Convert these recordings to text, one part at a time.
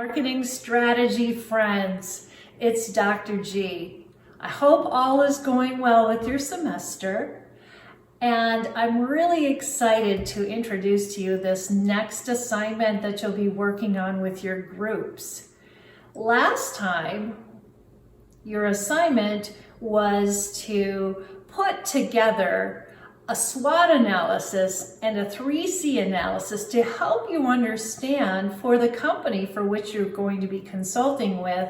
Marketing strategy friends, it's Dr. G. I hope all is going well with your semester, and I'm really excited to introduce to you this next assignment that you'll be working on with your groups. Last time, your assignment was to put together a SWOT analysis and a 3C analysis to help you understand, for the company for which you're going to be consulting with,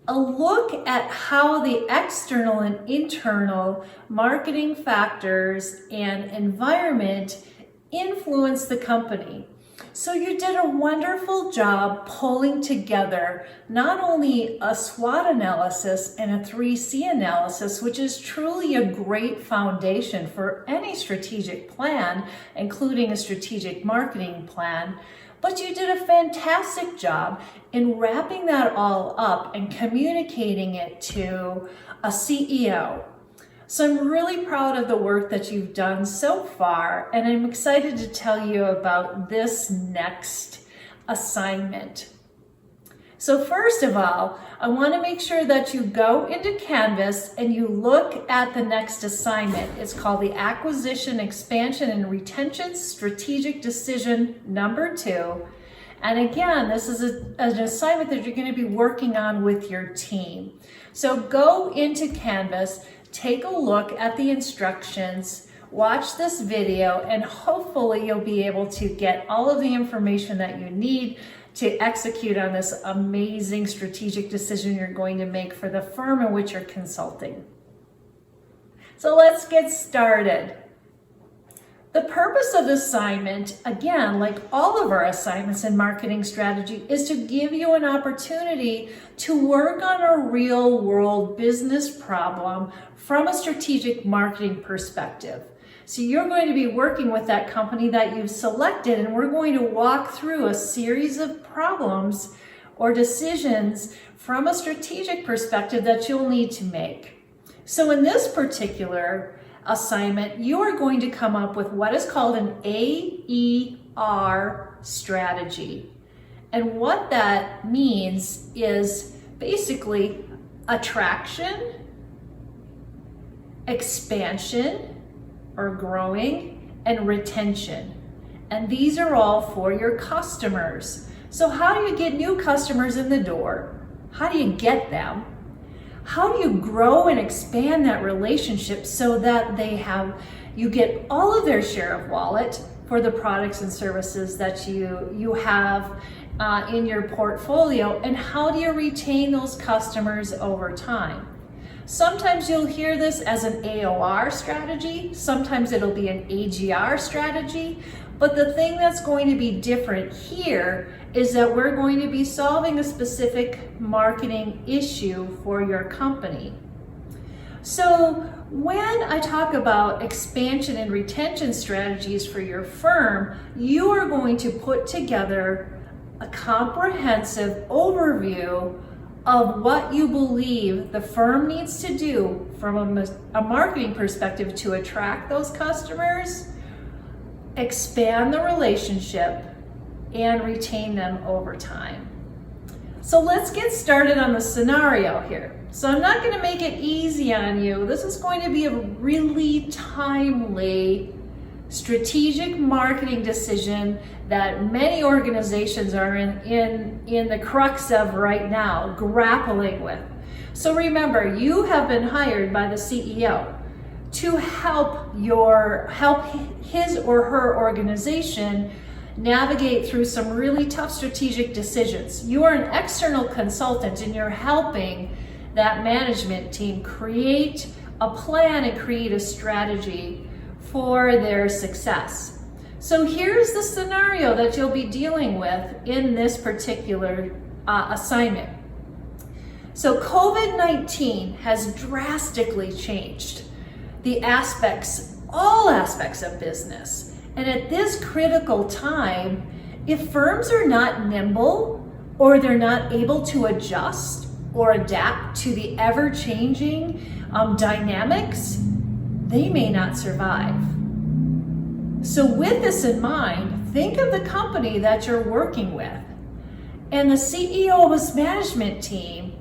a look at how the external and internal marketing factors and environment influence the company. So you did a wonderful job pulling together not only a SWOT analysis and a 3C analysis, which is truly a great foundation for any strategic plan, including a strategic marketing plan, but you did a fantastic job in wrapping that all up and communicating it to a CEO. So I'm really proud of the work that you've done so far, and I'm excited to tell you about this next assignment. So first of all, I want to make sure that you go into Canvas and you look at the next assignment. It's called the Acquisition, Expansion, and Retention Strategic Decision number 2. And again, this is an assignment that you're going to be working on with your team. So go into Canvas, take a look at the instructions, watch this video, and hopefully you'll be able to get all of the information that you need to execute on this amazing strategic decision you're going to make for the firm in which you're consulting. So let's get started. The purpose of the assignment, again, like all of our assignments in marketing strategy, is to give you an opportunity to work on a real world business problem from a strategic marketing perspective. So you're going to be working with that company that you've selected, and we're going to walk through a series of problems or decisions from a strategic perspective that you'll need to make. So in this particular assignment, you are going to come up with what is called an AER strategy. And what that means is basically attraction, expansion or growing, and retention. And these are all for your customers. So how do you get new customers in the door? How do you get them? How do you grow and expand that relationship so that you get all of their share of wallet for the products and services that you have in your portfolio? And how do you retain those customers over time? Sometimes you'll hear this as an AOR strategy. Sometimes it'll be an AGR strategy. But the thing that's going to be different here is that we're going to be solving a specific marketing issue for your company. So when I talk about expansion and retention strategies for your firm, you are going to put together a comprehensive overview of what you believe the firm needs to do from a marketing perspective to attract those customers, expand the relationship, and retain them over time. So let's get started on the scenario here. So I'm not going to make it easy on you. This is going to be a really timely strategic marketing decision that many organizations are in the crux of right now, grappling with. So remember, you have been hired by the CEO to help his or her organization navigate through some really tough strategic decisions. You are an external consultant, and you're helping that management team create a plan and create a strategy for their success. So here's the scenario that you'll be dealing with in this particular assignment. So COVID-19 has drastically changed all aspects of business. And at this critical time, if firms are not nimble, or they're not able to adjust or adapt to the ever-changing dynamics, they may not survive. So with this in mind, think of the company that you're working with And the CEO of his management team,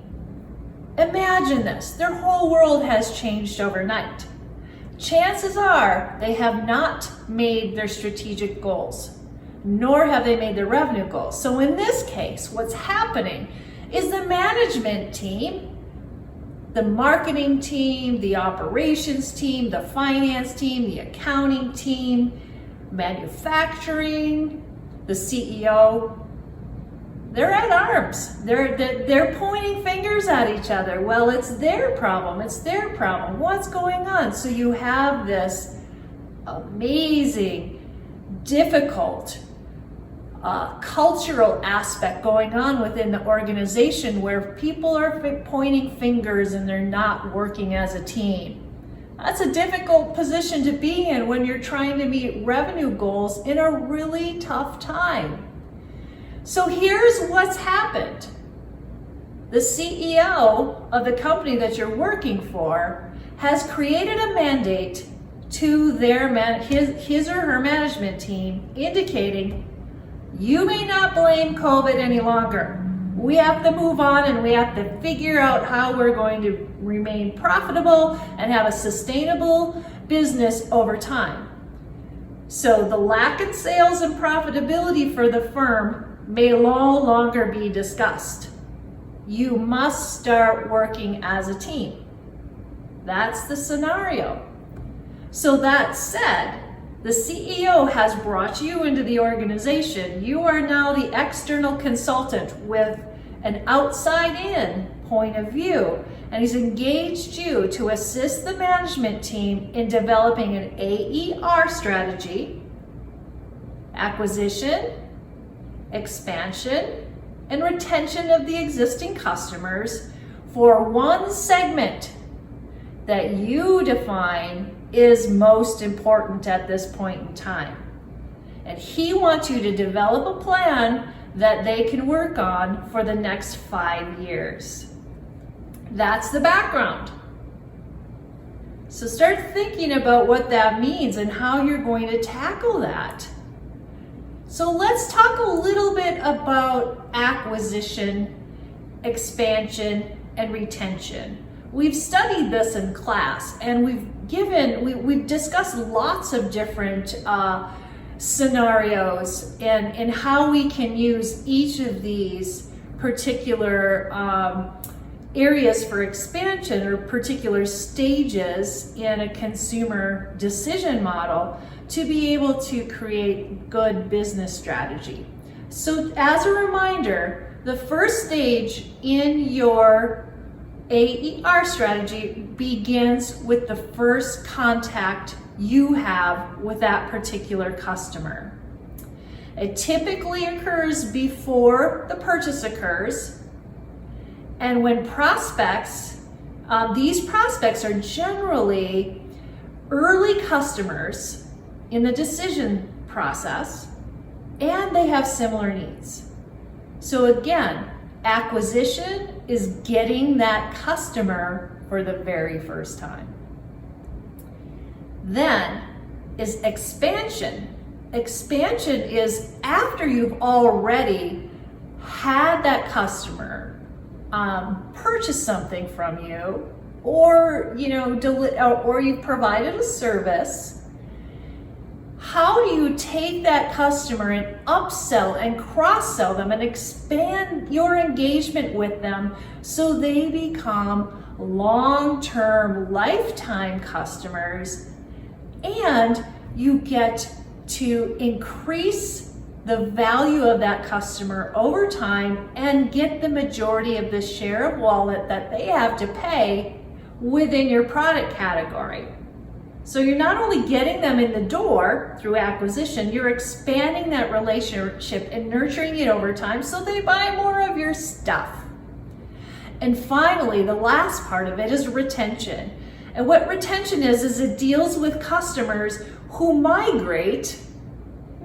imagine this, their whole world has changed overnight. Chances are they have not made their strategic goals, nor have they made their revenue goals. So in this case, what's happening is the management team, the marketing team, the operations team, the finance team, the accounting team, manufacturing, the CEO, they're at arms. They're pointing fingers at each other. Well, it's their problem. It's their problem. What's going on? So you have this amazing, difficult cultural aspect going on within the organization where people are pointing fingers and they're not working as a team. That's a difficult position to be in when you're trying to meet revenue goals in a really tough time. So here's what's happened. The CEO of the company that you're working for has created a mandate to his or her management team indicating, you may not blame COVID any longer. We have to move on and we have to figure out how we're going to remain profitable and have a sustainable business over time. So the lack in sales and profitability for the firm may no longer be discussed. You must start working as a team. That's the scenario. So that said, the CEO has brought you into the organization. You are now the external consultant with an outside-in point of view, and he's engaged you to assist the management team in developing an AER strategy, acquisition, expansion, and retention of the existing customers for one segment that you define is most important at this point in time. And he wants you to develop a plan that they can work on for the next 5 years. That's the background. So start thinking about what that means and how you're going to tackle that. So let's talk a little bit about acquisition, expansion, and retention. We've studied this in class, and we've discussed lots of different scenarios and how we can use each of these particular areas for expansion or particular stages in a consumer decision model to be able to create good business strategy. So as a reminder, the first stage in your AER strategy begins with the first contact you have with that particular customer. It typically occurs before the purchase occurs, and when prospects, these prospects are generally early customers in the decision process, and they have similar needs. So again, acquisition is getting that customer for the very first time. Then is expansion. Expansion is after you've already had that customer purchase something from you, or or you've provided a service. How do you take that customer and upsell and cross-sell them and expand your engagement with them so they become long-term, lifetime customers, and you get to increase the value of that customer over time and get the majority of the share of wallet that they have to pay within your product category? So you're not only getting them in the door through acquisition, you're expanding that relationship and nurturing it over time so they buy more of your stuff. And finally, the last part of it is retention. And what retention is it deals with customers who migrate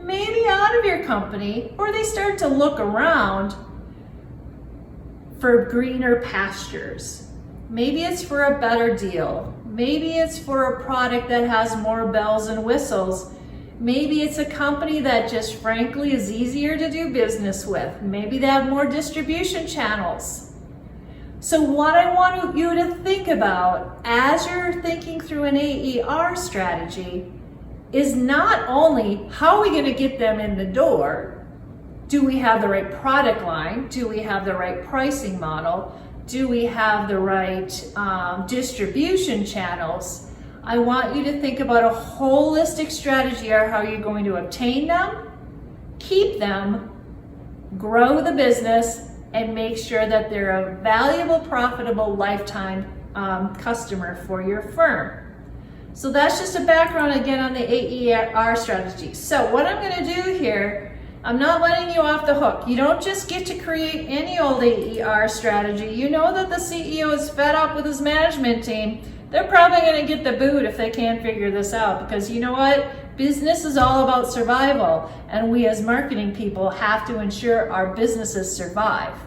maybe out of your company, or they start to look around for greener pastures. Maybe it's for a better deal. Maybe it's for a product that has more bells and whistles. Maybe it's a company that just frankly is easier to do business with. Maybe they have more distribution channels. So what I want you to think about as you're thinking through an AER strategy is not only how are we going to get them in the door, do we have the right product line, do we have the right pricing model, do we have the right distribution channels. I want you to think about a holistic strategy on how you're going to obtain them, keep them, grow the business, and make sure that they're a valuable, profitable lifetime customer for your firm. So that's just a background again on the AER strategy. So what I'm going to do here, I'm not letting you off the hook. You don't just get to create any old AER strategy. You know that the CEO is fed up with his management team. They're probably going to get the boot if they can't figure this out, because you know what? Business is all about survival, and we as marketing people have to ensure our businesses survive.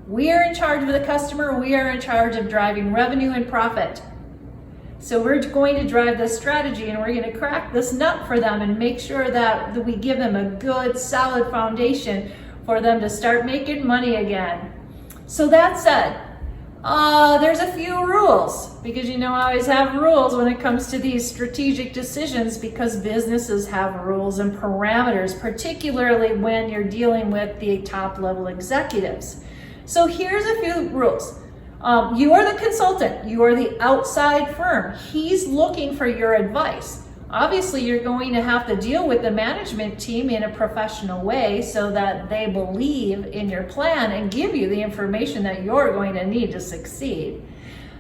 We are in charge of the customer. We are in charge of driving revenue and profit. So we're going to drive this strategy, and we're going to crack this nut for them and make sure that we give them a good, solid foundation for them to start making money again. So that said, there's a few rules, because I always have rules when it comes to these strategic decisions, because businesses have rules and parameters, particularly when you're dealing with the top level executives. So here's a few rules. You are the consultant, you are the outside firm. He's looking for your advice. Obviously, you're going to have to deal with the management team in a professional way so that they believe in your plan and give you the information that you're going to need to succeed.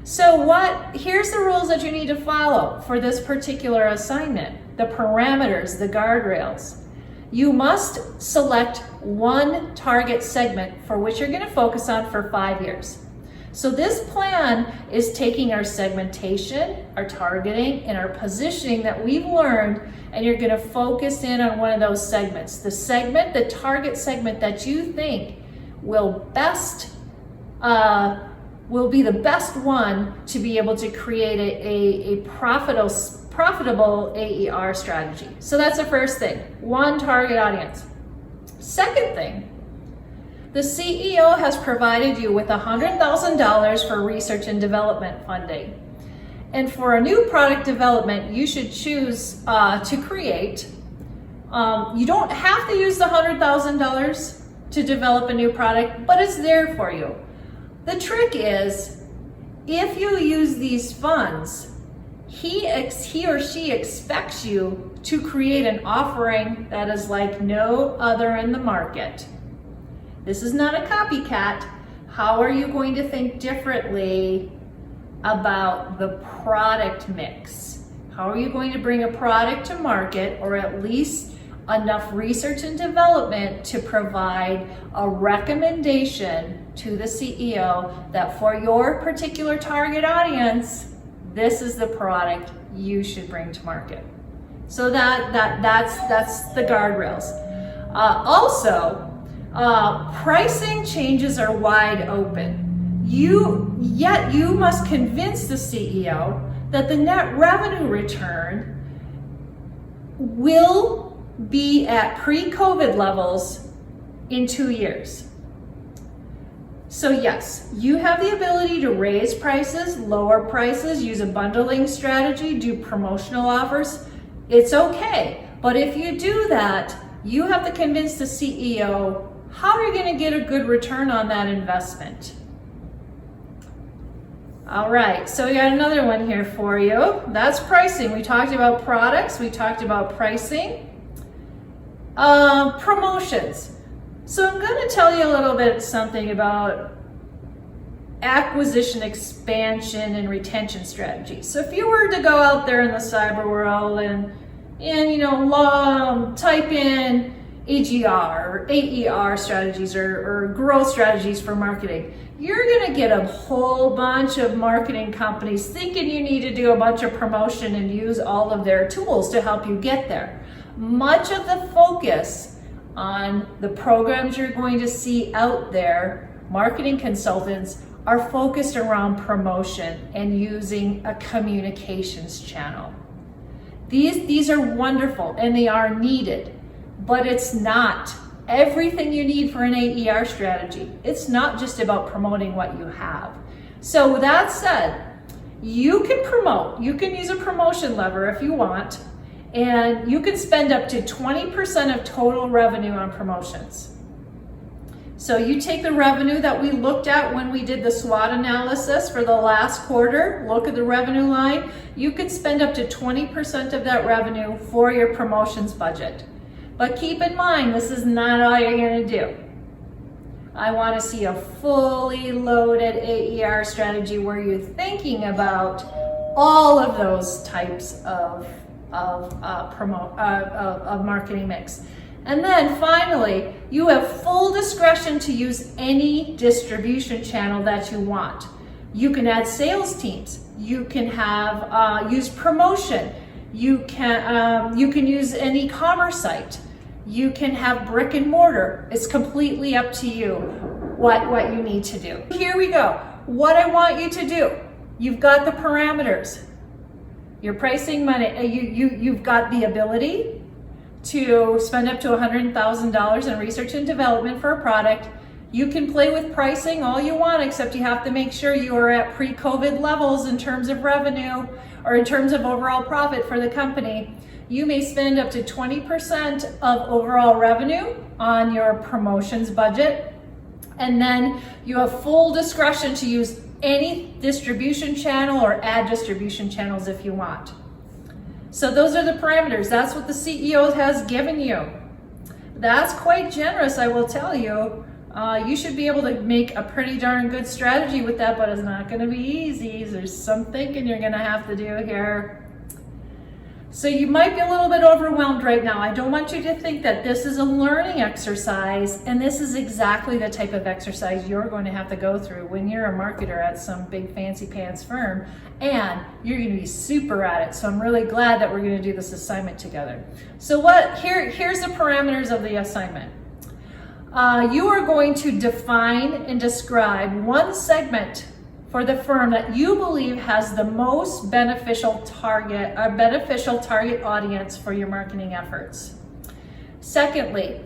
So here's the rules that you need to follow for this particular assignment, the parameters, the guardrails. You must select one target segment for which you're going to focus on for 5 years. So this plan is taking our segmentation, our targeting, and our positioning that we've learned, and you're going to focus in on one of those segments. The target segment that you think will be the best one to be able to create a profitable AER strategy. So that's the first thing, one target audience. Second thing, the CEO has provided you with $100,000 for research and development funding. And for a new product development, you should choose to create. You don't have to use the $100,000 to develop a new product, but it's there for you. The trick is, if you use these funds, he or she expects you to create an offering that is like no other in the market. This is not a copycat. How are you going to think differently about the product mix? How are you going to bring a product to market, or at least enough research and development to provide a recommendation to the CEO that for your particular target audience, this is the product you should bring to market? So that's the guardrails. Also, pricing changes are wide open. Yet you must convince the CEO that the net revenue return will be at pre-COVID levels in 2 years. So yes, you have the ability to raise prices, lower prices, use a bundling strategy, do promotional offers. It's okay. But if you do that, you have to convince the CEO how are you going to get a good return on that investment. All right, so we got another one here for you. That's pricing. We talked about products, we talked about pricing. Promotions. So I'm going to tell you a little bit something about acquisition, expansion, and retention strategies. So if you were to go out there in the cyber world and type in AGR or AER strategies or growth strategies for marketing, you're going to get a whole bunch of marketing companies thinking you need to do a bunch of promotion and use all of their tools to help you get there. Much of the focus on the programs you're going to see out there, marketing consultants are focused around promotion and using a communications channel. These are wonderful and they are needed, but it's not everything you need for an AER strategy. It's not just about promoting what you have. So with that said, you can promote, you can use a promotion lever if you want, and you can spend up to 20% of total revenue on promotions. So you take the revenue that we looked at when we did the SWOT analysis for the last quarter, look at the revenue line, you can spend up to 20% of that revenue for your promotions budget. But keep in mind, this is not all you're gonna do. I wanna see a fully loaded AER strategy where you're thinking about all of those types of marketing mix. And then finally, you have full discretion to use any distribution channel that you want. You can add sales teams. You can have use promotion. You can use an e-commerce site. You can have brick and mortar. It's completely up to you what you need to do. Here we go. What I want you to do. You've got the parameters. Your pricing money. You've got the ability to spend up to $100,000 in research and development for a product. You can play with pricing all you want, except you have to make sure you are at pre-COVID levels in terms of revenue or in terms of overall profit for the company. You may spend up to 20% of overall revenue on your promotions budget. And then you have full discretion to use any distribution channel or add distribution channels if you want. So those are the parameters. That's what the CEO has given you. That's quite generous, I will tell you. You should be able to make a pretty darn good strategy with that, but it's not going to be easy. There's some thinking you're going to have to do here. So you might be a little bit overwhelmed right now. I don't want you to think that this is a learning exercise, and this is exactly the type of exercise you're going to have to go through when you're a marketer at some big fancy pants firm, and you're going to be super at it. So I'm really glad that we're going to do this assignment together. So here's the parameters of the assignment. You are going to define and describe one segment for the firm that you believe has the most beneficial target audience for your marketing efforts. Secondly,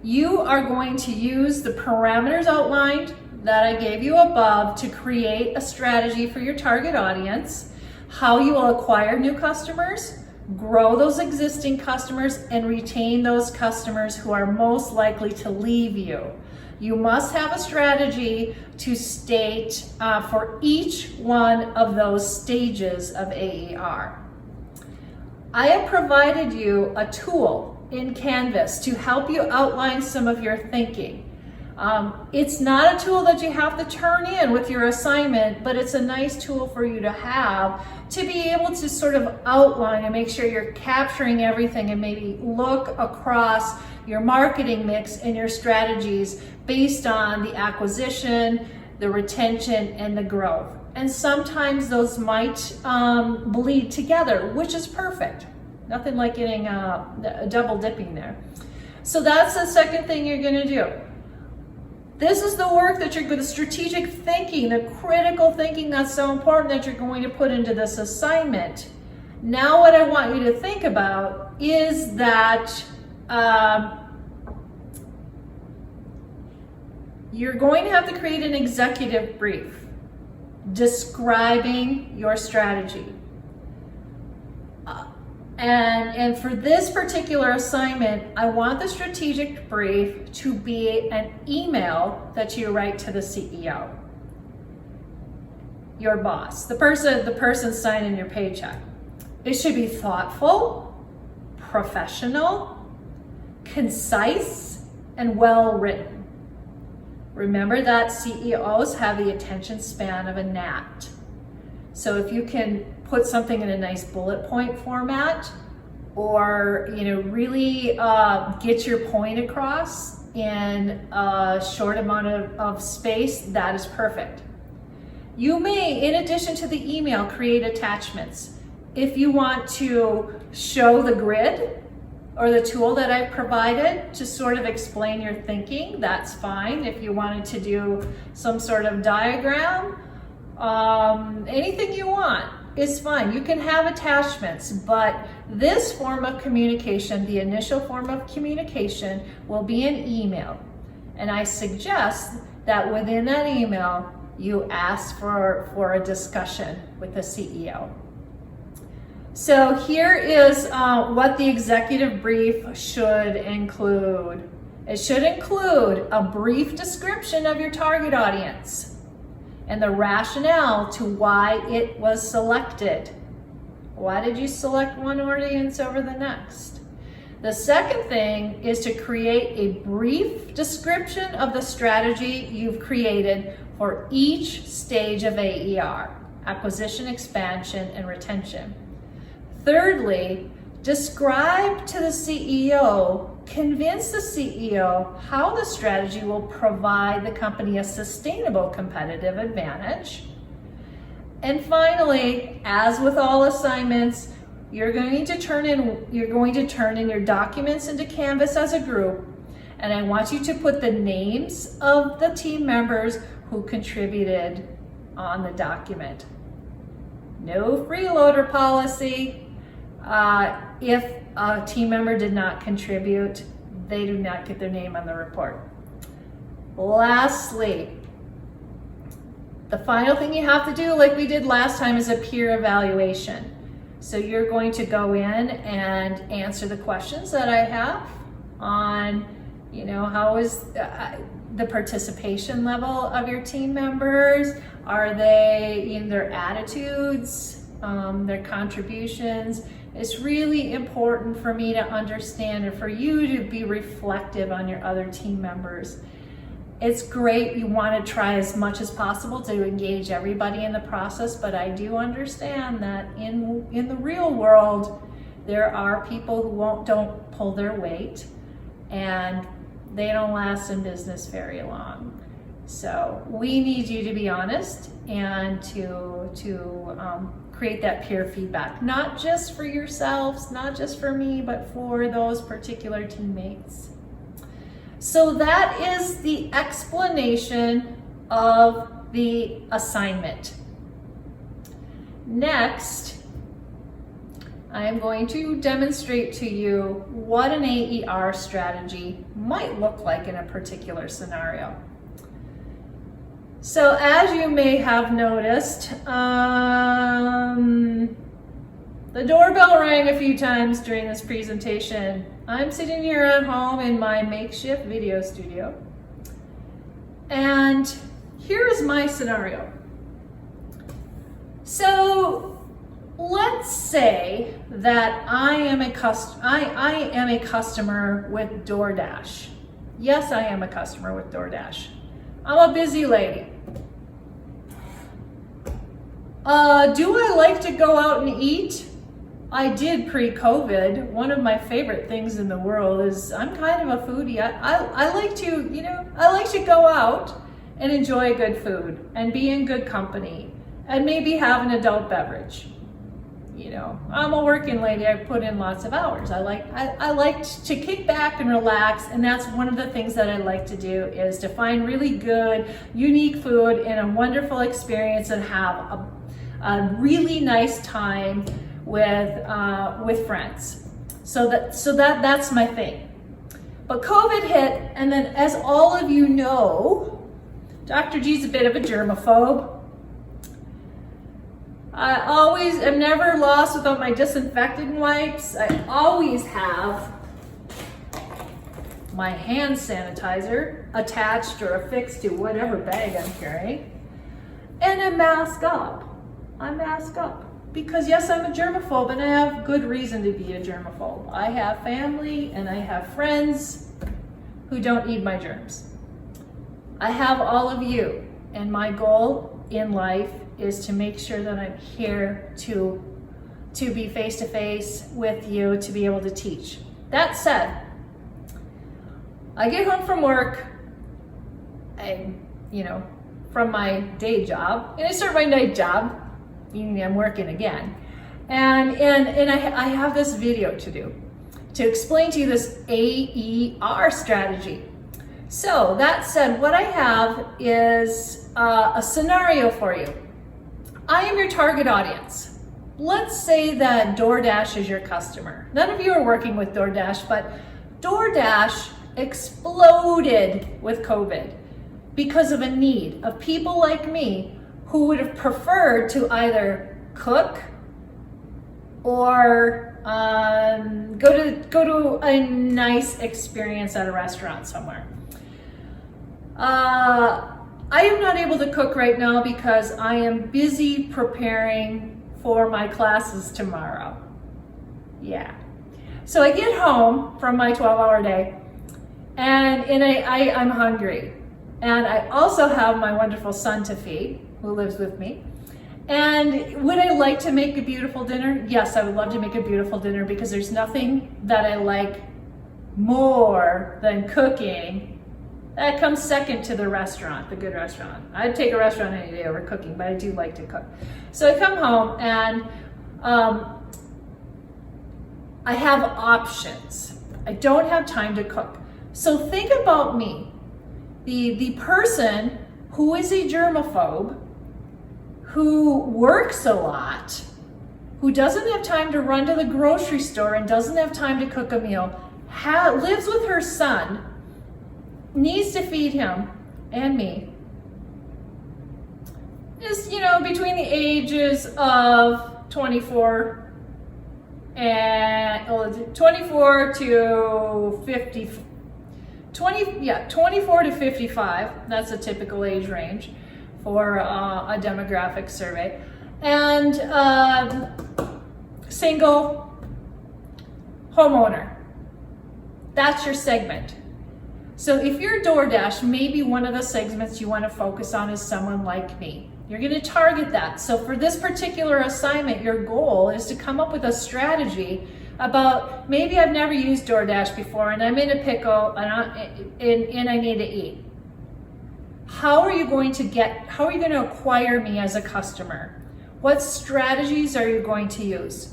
you are going to use the parameters outlined that I gave you above to create a strategy for your target audience, how you will acquire new customers, grow those existing customers, and retain those customers who are most likely to leave you. You must have a strategy to state for each one of those stages of AER. I have provided you a tool in Canvas to help you outline some of your thinking. It's not a tool that you have to turn in with your assignment, but it's a nice tool for you to have to be able to sort of outline and make sure you're capturing everything and maybe look across your marketing mix and your strategies based on the acquisition, the retention, and the growth. And sometimes those might bleed together, which is perfect. Nothing like getting a double dipping there. So that's the second thing you're going to do. This is the work that you're going to, strategic thinking, the critical thinking that's so important that you're going to put into this assignment. Now what I want you to think about is that you're going to have to create an executive brief describing your strategy. And for this particular assignment, I want the strategic brief to be an email that you write to the CEO, your boss, the person signing your paycheck. It should be thoughtful, professional, concise, and well written. Remember that CEOs have the attention span of a gnat. So if you can put something in a nice bullet point format, or really get your point across in a short amount of space, that is perfect. You may, in addition to the email, create attachments. If you want to show the grid or the tool that I've provided to sort of explain your thinking, that's fine. If you wanted to do some sort of diagram, anything you want. is fine. You can have attachments, but this form of communication, the initial form of communication, will be an email. And I suggest that within that email, you ask for a discussion with the CEO. So here is what the executive brief should include. It should include a brief description of your target audience and the rationale to why it was selected. Why did you select one audience over the next? The second thing is to create a brief description of the strategy you've created for each stage of AER, acquisition, expansion, and retention. Thirdly, describe to the CEO, convince the CEO how the strategy will provide the company a sustainable competitive advantage. And finally, as with all assignments, you're going to turn in your documents into Canvas as a group, and I want you to put the names of the team members who contributed on the document. No freeloader policy. If a team member did not contribute, they do not get their name on the report. Lastly, the final thing you have to do, like we did last time, is a peer evaluation. So you're going to go in and answer the questions that I have on, how is the participation level of your team members? Are they in their attitudes, their contributions? It's really important for me to understand and for you to be reflective on your other team members. It's great, you want to try as much as possible to engage everybody in the process, but I do understand that in the real world, there are people who don't pull their weight, and they don't last in business very long. So we need you to be honest and to create that peer feedback, not just for yourselves, not just for me, but for those particular teammates. So that is the explanation of the assignment. Next, I am going to demonstrate to you what an AER strategy might look like in a particular scenario. So as you may have noticed, the doorbell rang a few times during this presentation. I'm sitting here at home in my makeshift video studio, and here is my scenario. So let's say that I am a customer with DoorDash. Yes, I am a customer with DoorDash. I'm a busy lady. Do I like to go out and eat? I did pre-COVID. One of my favorite things in the world is I'm kind of a foodie. I like to go out and enjoy good food and be in good company and maybe have an adult beverage. I'm a working lady. I put in lots of hours. I like to kick back and relax, and that's one of the things that I like to do, is to find really good, unique food and a wonderful experience and have a really nice time with friends. So that's my thing. But COVID hit, and then, as all of you know, Dr. G's a bit of a germaphobe. I always am never lost without my disinfectant wipes. I always have my hand sanitizer attached or affixed to whatever bag I'm carrying, and I mask up. Because yes, I'm a germaphobe, and I have good reason to be a germaphobe. I have family and I have friends who don't eat my germs. I have all of you, and my goal in life is to make sure that I'm here to be face-to-face with you, to be able to teach. That said, I get home from work, from my day job, and I start my night job, meaning I'm working again. And I have this video to do, to explain to you this AER strategy. So that said, what I have is a scenario for you. I am your target audience. let's say that DoorDash is your customer. None of you are working with DoorDash, but DoorDash exploded with COVID because of a need of people like me who would have preferred to either cook or go to a nice experience at a restaurant somewhere. I am not able to cook right now because I am busy preparing for my classes tomorrow. Yeah. So I get home from my 12-hour day and I'm hungry. And I also have my wonderful son to feed, who lives with me. And would I like to make a beautiful dinner? Yes, I would love to make a beautiful dinner because there's nothing that I like more than cooking. That comes second to the restaurant, the good restaurant. I'd take a restaurant any day over cooking, but I do like to cook. So I come home and I have options. I don't have time to cook. So think about me, the person who is a germaphobe, who works a lot, who doesn't have time to run to the grocery store and doesn't have time to cook a meal, lives with her son, needs to feed him and me, is, between the ages of 24 to 50, 24 to 55, that's a typical age range for a demographic survey, and single homeowner. That's your segment. So if you're DoorDash, maybe one of the segments you want to focus on is someone like me. You're going to target that. So for this particular assignment, your goal is to come up with a strategy about, maybe I've never used DoorDash before and I'm in a pickle and I need to eat. How are you going to acquire me as a customer? What strategies are you going to use?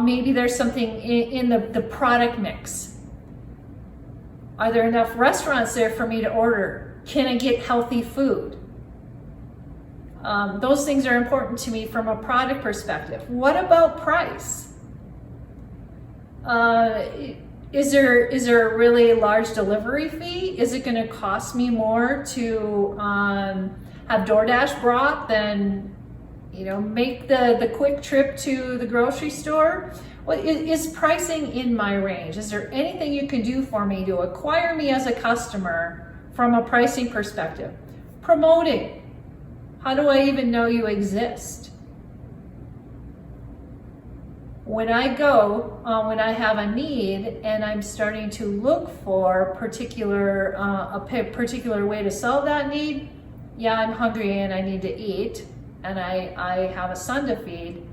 Maybe there's something in the product mix. Are there enough restaurants there for me to order? Can I get healthy food? Those things are important to me from a product perspective. What about price? Is there a really large delivery fee? Is it going to cost me more to have DoorDash brought than make the quick trip to the grocery store? Well, is pricing in my range? Is there anything you can do for me to acquire me as a customer from a pricing perspective? Promoting. How do I even know you exist? When I have a need and I'm starting to look for a particular way to solve that need, yeah, I'm hungry and I need to eat, and I have a son to feed.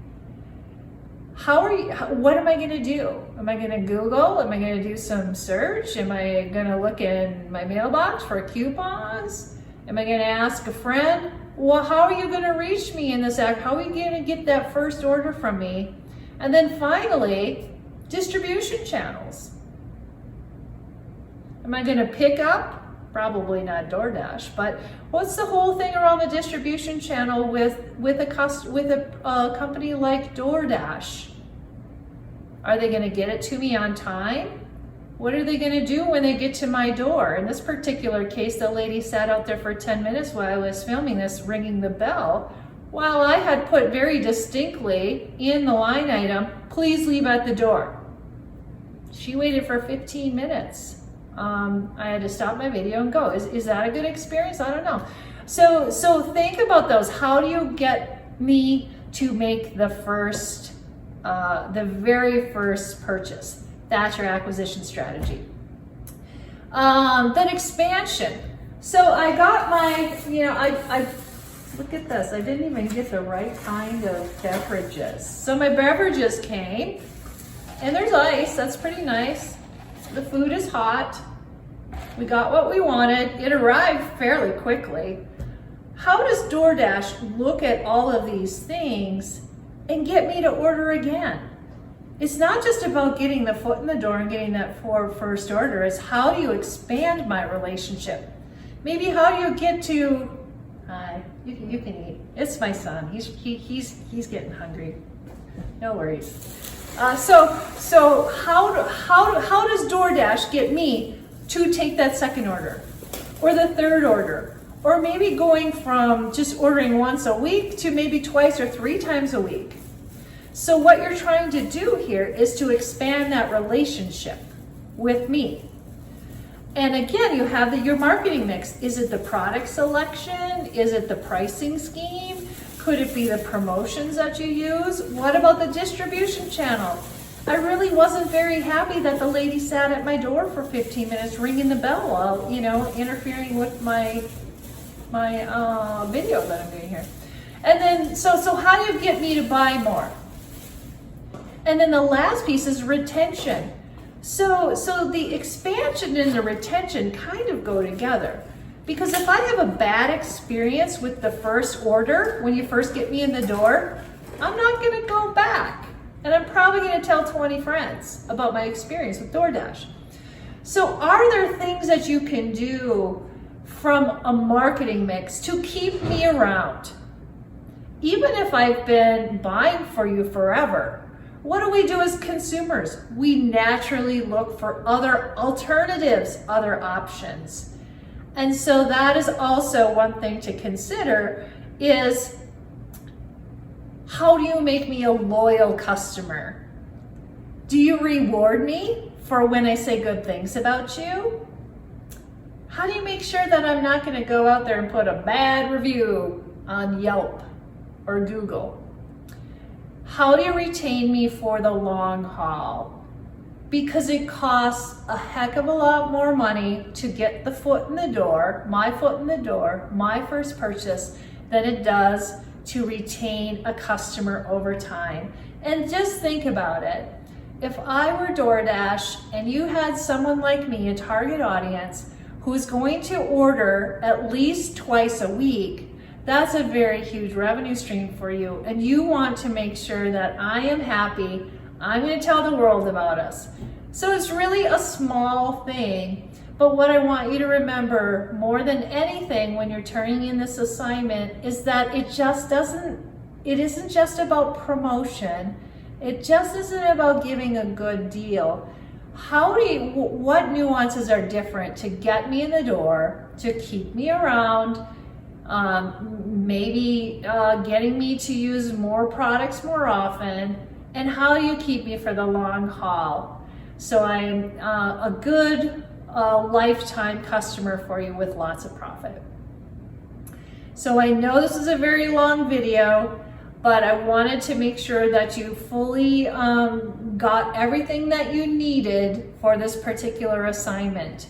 What am I going to do? Am I going to Google? Am I going to do some search? Am I going to look in my mailbox for coupons? Am I going to ask a friend? Well, how are you going to reach me in this act? How are you going to get that first order from me? And then finally, distribution channels. Am I going to pick up? Probably not DoorDash, but what's the whole thing around the distribution channel with a company like DoorDash? Are they going to get it to me on time? What are they going to do when they get to my door? In this particular case, the lady sat out there for 10 minutes while I was filming this, ringing the bell, while I had put very distinctly in the line item, please leave at the door. She waited for 15 minutes. I had to stop my video and go. Is that a good experience? I don't know. So think about those. How do you get me to make the very first purchase? That's your acquisition strategy. Then expansion. So I got my, I look at this. I didn't even get the right kind of beverages. So my beverages came, and there's ice. That's pretty nice. The food is hot. We got what we wanted. It arrived fairly quickly. How does DoorDash look at all of these things and get me to order again? It's not just about getting the foot in the door and getting that first order. It's how do you expand my relationship? Maybe how do you get to, hi, you can eat. It's my son. He's getting hungry. No worries. So how does DoorDash get me to take that second order or the third order, or maybe going from just ordering once a week to maybe twice or 3 times a week? So what you're trying to do here is to expand that relationship with me. And again, you have your marketing mix. Is it the product selection? Is it the pricing scheme? Could it be the promotions that you use? What about the distribution channel? I really wasn't very happy that the lady sat at my door for 15 minutes ringing the bell while, interfering with my video that I'm doing here. And then, so how do you get me to buy more? And then the last piece is retention. So the expansion and the retention kind of go together. Because if I have a bad experience with the first order, when you first get me in the door, I'm not gonna go back. And I'm probably gonna tell 20 friends about my experience with DoorDash. So are there things that you can do from a marketing mix to keep me around? Even if I've been buying for you forever, what do we do as consumers? We naturally look for other alternatives, other options. And so that is also one thing to consider is, how do you make me a loyal customer? Do you reward me for when I say good things about you? How do you make sure that I'm not going to go out there and put a bad review on Yelp or Google? How do you retain me for the long haul? Because it costs a heck of a lot more money to get the foot in the door, my first purchase, than it does to retain a customer over time. And just think about it. If I were DoorDash and you had someone like me, a target audience, who's going to order at least twice a week, that's a very huge revenue stream for you. And you want to make sure that I am happy. I'm going to tell the world about us. So it's really a small thing. But what I want you to remember more than anything when you're turning in this assignment is that it isn't just about promotion. It just isn't about giving a good deal. What nuances are different to get me in the door, to keep me around, maybe getting me to use more products more often, and how do you keep me for the long haul? So I'm a good lifetime customer for you with lots of profit. So I know this is a very long video, but I wanted to make sure that you fully got everything that you needed for this particular assignment.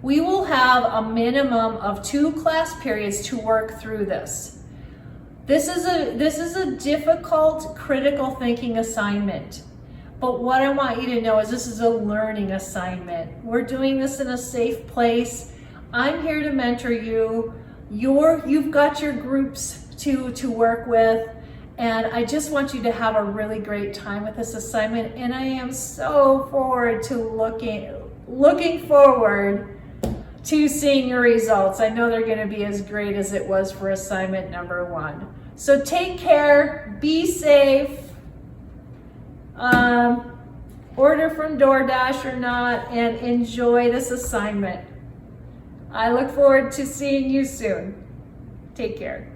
We will have a minimum of 2 class periods to work through this. This is a difficult, critical thinking assignment. But what I want you to know is this is a learning assignment. We're doing this in a safe place. I'm here to mentor you. You've got your groups to work with. And I just want you to have a really great time with this assignment. And I am so looking forward to seeing your results. I know they're going to be as great as it was for assignment number 1. So take care, be safe, order from DoorDash or not, and enjoy this assignment. I look forward to seeing you soon. Take care.